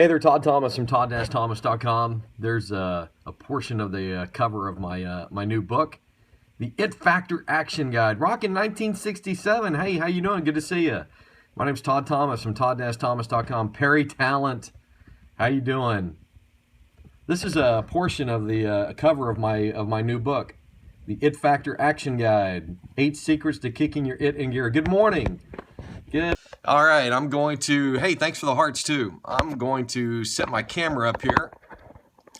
Hey there, Todd Thomas from todd-thomas.com. There's a portion of the cover of my new book, The It Factor Action Guide, rocking 1967. Hey, how you doing? Good to see you. My name's Todd Thomas from todd-thomas.com. Perry Talent, how you doing? This is a portion of the cover of my new book, The It Factor Action Guide, 8 Secrets to Kicking Your It in Gear. Good morning. Good. All right, hey, thanks for the hearts too. I'm going to set my camera up here.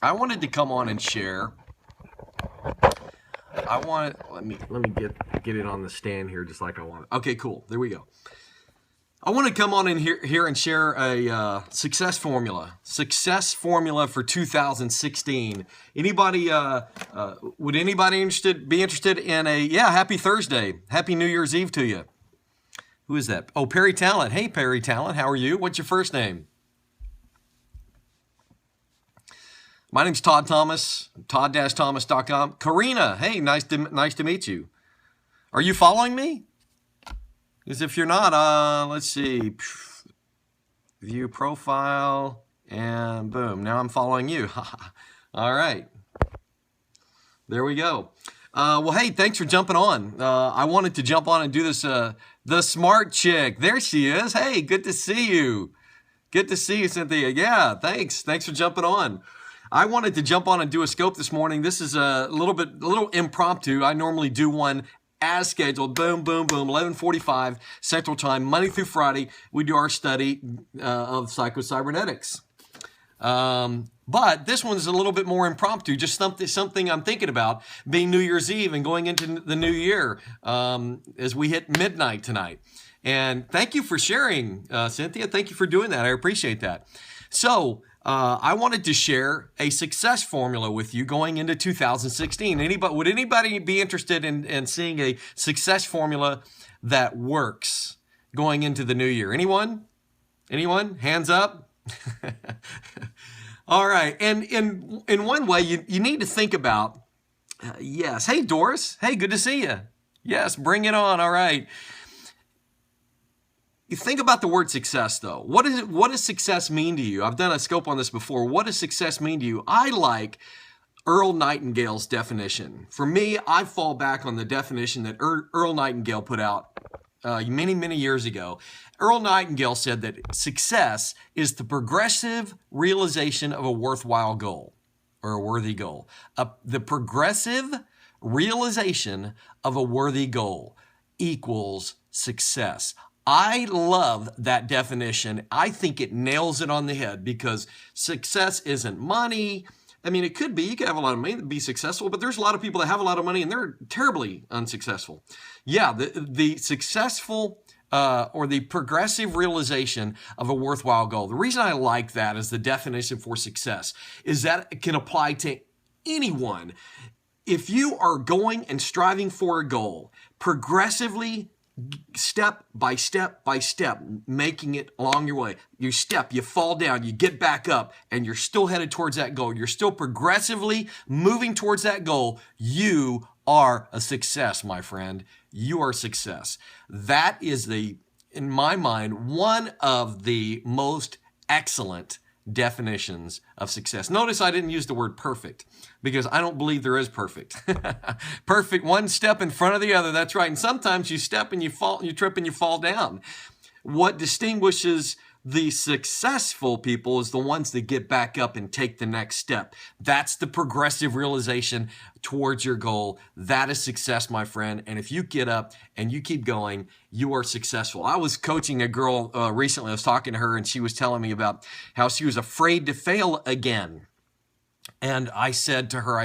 I wanted to come on and share. Let me get it on the stand here just like I want it. Okay, cool. There we go. I want to come on in here and share a success formula for 2016. Anybody, would anybody be interested in happy Thursday. Happy New Year's Eve to you. Who is that? Oh, Perry Talent. Hey, Perry Talent. How are you? What's your first name? My name's Todd Thomas, todd-thomas.com. Karina. Hey, nice to meet you. Are you following me? Because if you're not, let's see. View profile, and boom. Now I'm following you. All right. There we go. Well, hey, thanks for jumping on. I wanted to jump on and do this. The smart chick. There she is. Hey, good to see you. Good to see you, Cynthia. Yeah, thanks. Thanks for jumping on. I wanted to jump on and do a scope this morning. This is a little impromptu. I normally do one as scheduled. Boom, boom, boom. 11:45 Central Time, Monday through Friday. We do our study of psychocybernetics. But this one's a little bit more impromptu, just something I'm thinking about, being New Year's Eve and going into the new year as we hit midnight tonight. And thank you for sharing, Cynthia. Thank you for doing that. I appreciate that. So I wanted to share a success formula with you going into 2016. Would anybody be interested in seeing a success formula that works going into the new year? Anyone? Anyone? Hands up. All right, and in one way, you need to think about, yes. Hey, Doris. Hey, good to see you. Yes, bring it on. All right. You think about the word success, though. What does success mean to you? I've done a scope on this before. What does success mean to you? I like Earl Nightingale's definition. For me, I fall back on the definition that Earl Nightingale put out many, many years ago. Earl Nightingale said that success is the progressive realization of a worthwhile goal or a worthy goal. The progressive realization of a worthy goal equals success. I love that definition. I think it nails it on the head because success isn't money. I mean, it could be. You could have a lot of money and be successful, but there's a lot of people that have a lot of money and they're terribly unsuccessful. Yeah, the successful or the progressive realization of a worthwhile goal. The reason I like that as the definition for success is that it can apply to anyone. If you are going and striving for a goal, progressively, step by step by step, making it along your way. You step, you fall down, you get back up, and you're still headed towards that goal. You're still progressively moving towards that goal. You are a success, my friend. You are a success. That is in my mind, one of the most excellent definitions of success. Notice I didn't use the word perfect because I don't believe there is perfect. Perfect, one step in front of the other. That's right. And sometimes you step and you fall, you trip and you fall down. What distinguishes the successful people is the ones that get back up and take the next step. That's the progressive realization towards your goal. That is success, my friend. And if you get up and you keep going, you are successful. I was coaching a girl recently. I was talking to her and she was telling me about how she was afraid to fail again. And I said to her,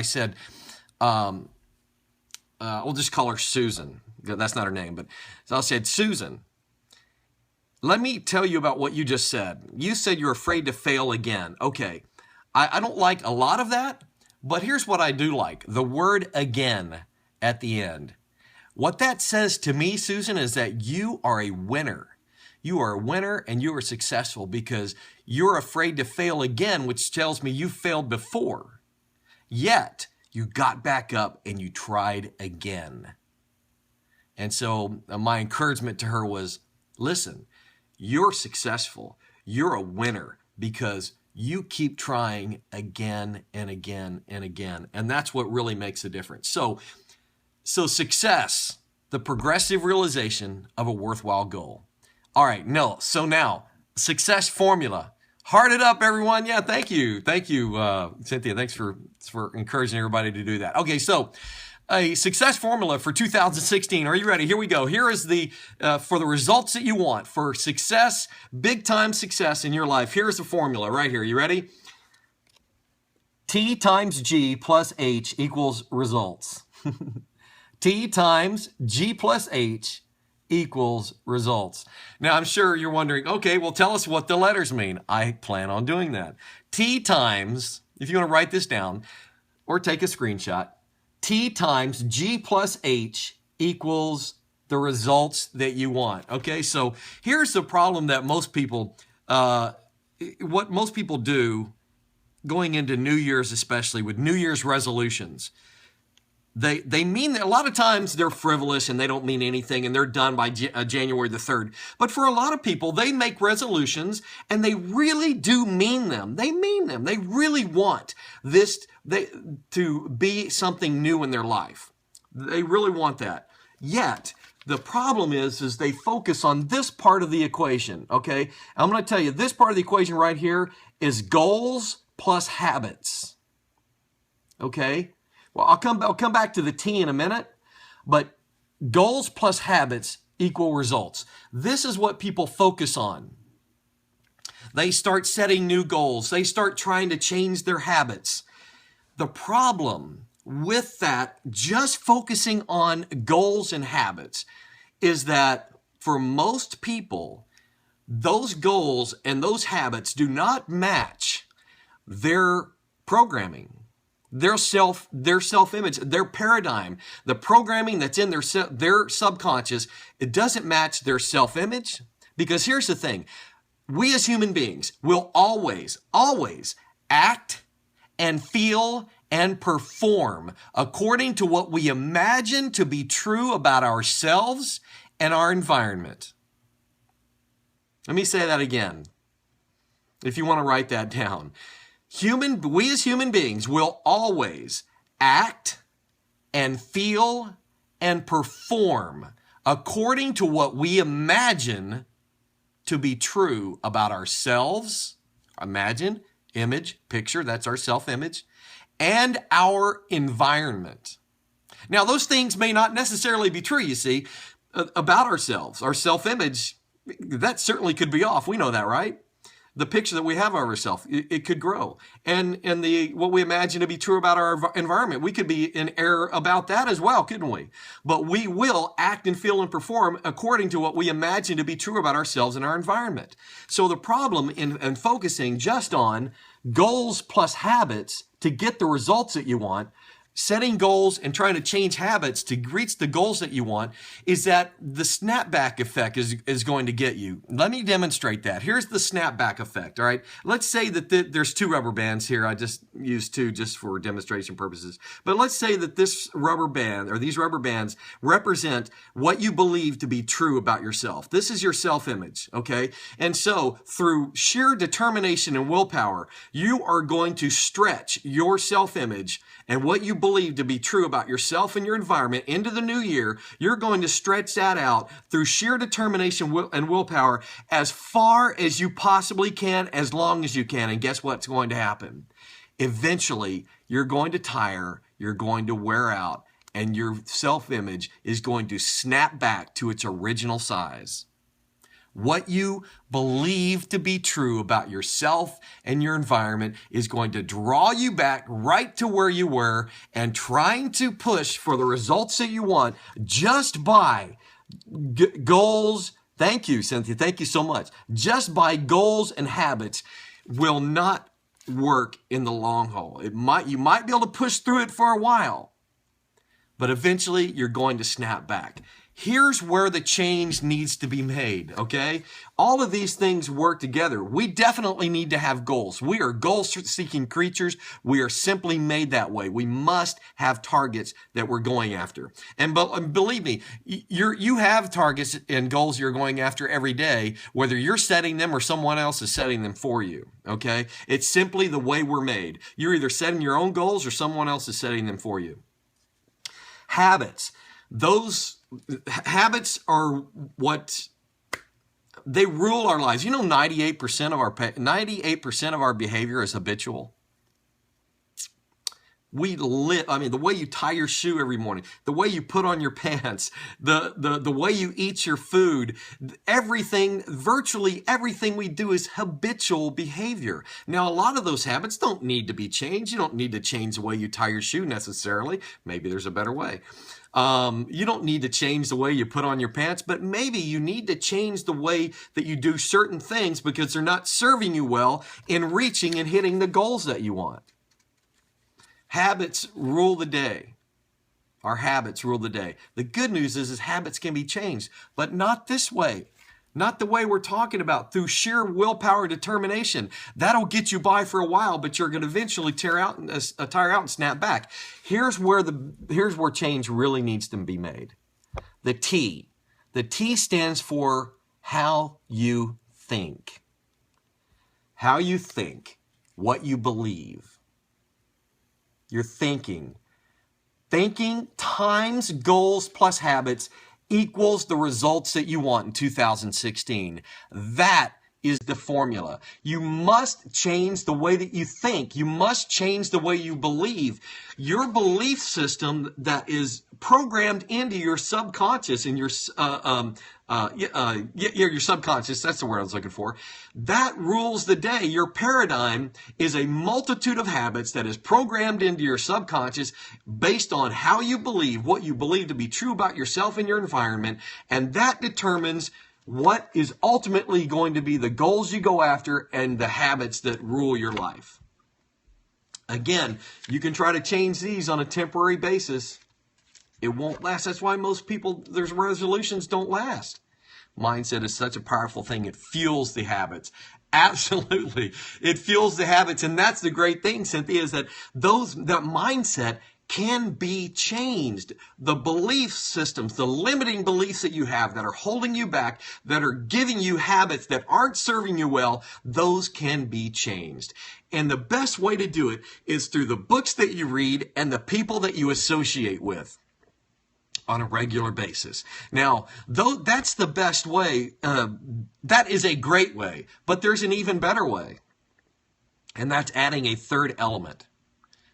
we'll just call her Susan. That's not her name, but so I said, Susan, let me tell you about what you just said. You said you're afraid to fail again. Okay, I don't like a lot of that, but here's what I do like. The word again at the end. What that says to me, Susan, is that you are a winner. You are a winner and you are successful because you're afraid to fail again, which tells me you failed before. Yet, you got back up and you tried again. And so my encouragement to her was, listen, you're successful. You're a winner because you keep trying again and again and again. And that's what really makes a difference. So success, the progressive realization of a worthwhile goal. All right, so now, success formula. Heart it up, everyone. Yeah, thank you, Cynthia. Thanks for encouraging everybody to do that. Okay, so a success formula for 2016. Are you ready? Here we go. Here is the for the results that you want for success, big time success in your life. Here's the formula right here. You ready? T times G plus H equals results. T times G plus H equals results. Now, I'm sure you're wondering, okay, well, tell us what the letters mean. I plan on doing that. T times, if you want to write this down or take a screenshot, T times G plus H equals the results that you want. Okay, so here's the problem that most people, what most people do going into New Year's, especially with New Year's resolutions. They mean that a lot of times they're frivolous and they don't mean anything and they're done by January the 3rd. But for a lot of people, they make resolutions and they really do mean them. They mean them. They really want this to be something new in their life. They really want that. Yet, the problem is they focus on this part of the equation, okay? I'm going to tell you, this part of the equation right here is goals plus habits, okay? Well, I'll come back to the T in a minute, but goals plus habits equal results. This is what people focus on. They start setting new goals. They start trying to change their habits. The problem with that, just focusing on goals and habits, is that for most people, those goals and those habits do not match their programming. Their self-image, their paradigm, the programming that's in their subconscious, it doesn't match their self-image. Because here's the thing, we as human beings will always act and feel and perform according to what we imagine to be true about ourselves and our environment. Let me say that again, if you want to write that down. We as human beings will always act and feel and perform according to what we imagine to be true about ourselves. Imagine, image, picture, that's our self-image, and our environment. Now, those things may not necessarily be true, you see, about ourselves. Our self-image, that certainly could be off. We know that, right? The picture that we have of ourselves, it could grow. And what we imagine to be true about our environment, we could be in error about that as well, couldn't we? But we will act and feel and perform according to what we imagine to be true about ourselves and our environment. So the problem in focusing just on goals plus habits to get the results that you want, setting goals and trying to change habits to reach the goals that you want, is that the snapback effect is going to get you. Let me demonstrate that. Here's the snapback effect, all right? Let's say that there's two rubber bands here. I just used two just for demonstration purposes. But let's say that this rubber band or these rubber bands represent what you believe to be true about yourself. This is your self-image, okay? And so through sheer determination and willpower, you are going to stretch your self-image and what you believe to be true about yourself and your environment into the new year. You're going to stretch that out through sheer determination and willpower as far as you possibly can, as long as you can. And guess what's going to happen? Eventually, you're going to tire, you're going to wear out, and your self-image is going to snap back to its original size. What you believe to be true about yourself and your environment is going to draw you back right to where you were, and trying to push for the results that you want just by goals. Thank you, Cynthia. Thank you so much. Just by goals and habits will not work in the long haul. You might be able to push through it for a while, but eventually you're going to snap back. Here's where the change needs to be made, okay? All of these things work together. We definitely need to have goals. We are goal-seeking creatures. We are simply made that way. We must have targets that we're going after. And believe me, you have targets and goals you're going after every day, whether you're setting them or someone else is setting them for you, okay? It's simply the way we're made. You're either setting your own goals or someone else is setting them for you. Habits. Those habits are what they rule our lives. You know, 98% of our behavior is habitual. We live, the way you tie your shoe every morning, the way you put on your pants, the way you eat your food, virtually everything we do is habitual behavior. Now, a lot of those habits don't need to be changed. You don't need to change the way you tie your shoe necessarily. Maybe there's a better way. You don't need to change the way you put on your pants, but maybe you need to change the way that you do certain things because they're not serving you well in reaching and hitting the goals that you want. Habits rule the day. Our habits rule the day. The good news is habits can be changed, but not this way. Not the way we're talking about, through sheer willpower and determination. That'll get you by for a while, but you're going to eventually tire out and snap back. Here's where change really needs to be made. The T. The T stands for how you think. How you think, what you believe. Your thinking. Thinking times goals plus habits equals the results that you want in 2016. That is the formula. You must change the way that you think. You must change the way you believe. Your belief system that is programmed into your subconscious and your subconscious, that's the word I was looking for, that rules the day. Your paradigm is a multitude of habits that is programmed into your subconscious based on how you believe, what you believe to be true about yourself and your environment, and that determines what is ultimately going to be the goals you go after and the habits that rule your life. Again, you can try to change these on a temporary basis. It won't last. That's why most people, their resolutions don't last. Mindset is such a powerful thing. It fuels the habits. Absolutely. It fuels the habits. And that's the great thing, Cynthia, is that that mindset can be changed. The belief systems, the limiting beliefs that you have that are holding you back, that are giving you habits that aren't serving you well, those can be changed. And the best way to do it is through the books that you read and the people that you associate with on a regular basis. Now, though that's the best way, that is a great way, but there's an even better way. And that's adding a third element.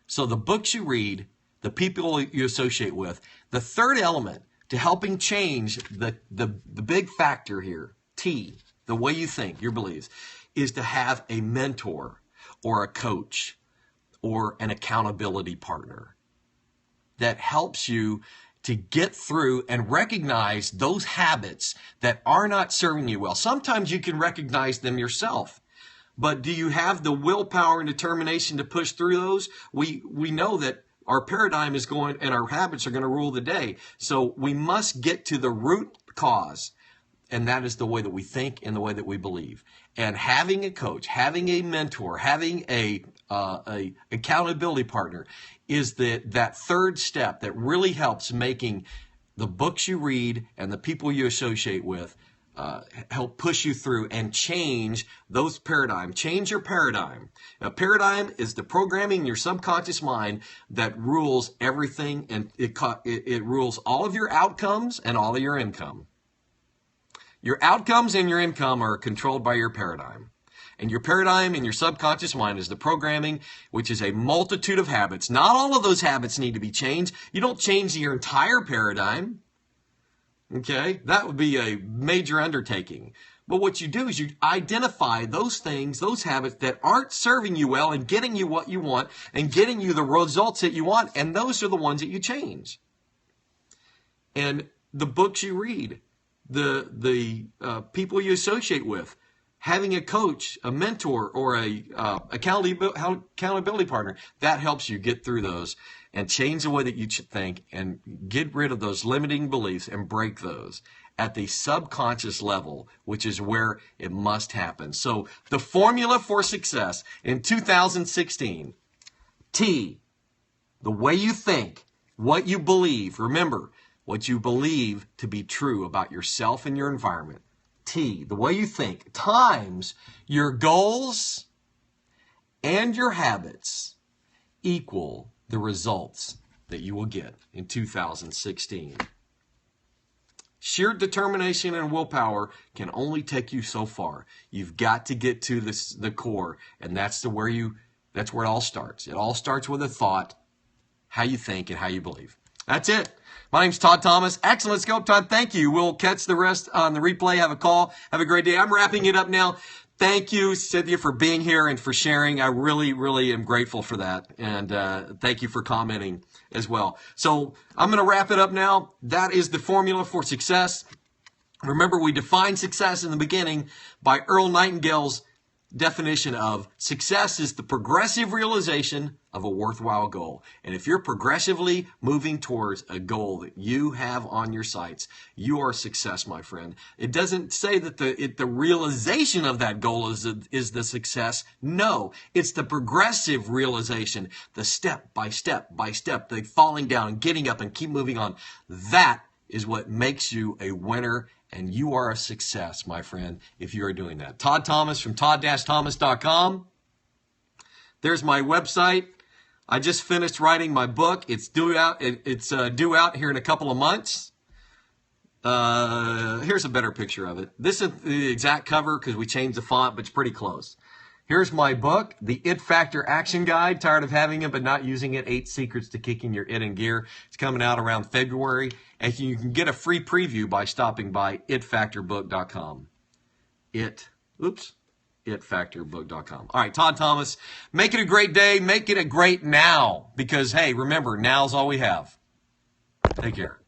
So the books you read, the people you associate with, the third element to helping change the big factor here, T, the way you think, your beliefs, is to have a mentor or a coach or an accountability partner that helps you to get through and recognize those habits that are not serving you well. Sometimes you can recognize them yourself, but do you have the willpower and determination to push through those? We know that our paradigm is going and our habits are going to rule the day. So we must get to the root cause, and that is the way that we think and the way that we believe. And having a coach, having a mentor, having a accountability partner is that third step that really helps making the books you read and the people you associate with help push you through and change those paradigms. Change your paradigm. A paradigm is the programming in your subconscious mind that rules everything, and it rules all of your outcomes and all of your income. Your outcomes and your income are controlled by your paradigm. And your paradigm in your subconscious mind is the programming, which is a multitude of habits. Not all of those habits need to be changed. You don't change your entire paradigm. Okay? That would be a major undertaking. But what you do is you identify those things, those habits that aren't serving you well and getting you what you want and getting you the results that you want, and those are the ones that you change. And the books you read, the people you associate with, having a coach, a mentor, or a accountability partner, that helps you get through those. and change the way that you think and get rid of those limiting beliefs and break those at the subconscious level, which is where it must happen. So the formula for success in 2016, T, the way you think, what you believe. Remember, what you believe to be true about yourself and your environment. T, the way you think, times your goals and your habits equal the results that you will get in 2016. Sheer determination and willpower can only take you so far. You've got to get to the core, and that's where it all starts. It all starts with a thought, how you think and how you believe. That's it. My name's Todd Thomas. Excellent scope, Todd. Thank you. We'll catch the rest on the replay. Have a call. Have a great day. I'm wrapping it up now. Thank you, Cynthia, for being here and for sharing. I really, really am grateful for that. And thank you for commenting as well. So I'm going to wrap it up now. That is the formula for success. Remember, we defined success in the beginning by Earl Nightingale's definition of success is the progressive realization of a worthwhile goal. And if you're progressively moving towards a goal that you have on your sights, you are a success, my friend. It doesn't say that the realization of that goal is the success. No, it's the progressive realization, the step by step by step, the falling down and getting up and keep moving on. That is what makes you a winner. And you are a success, my friend, if you are doing that. Todd Thomas from todd-thomas.com. There's my website. I just finished writing my book. It's due out here in a couple of months. Here's a better picture of it. This is the exact cover because we changed the font, but it's pretty close. Here's my book, The It Factor Action Guide. Tired of having it but not using it? 8 Secrets to Kicking Your It in Gear. It's coming out around February. And you can get a free preview by stopping by itfactorbook.com. Itfactorbook.com. All right, Todd Thomas, make it a great day. Make it a great now. Because, hey, remember, now's all we have. Take care.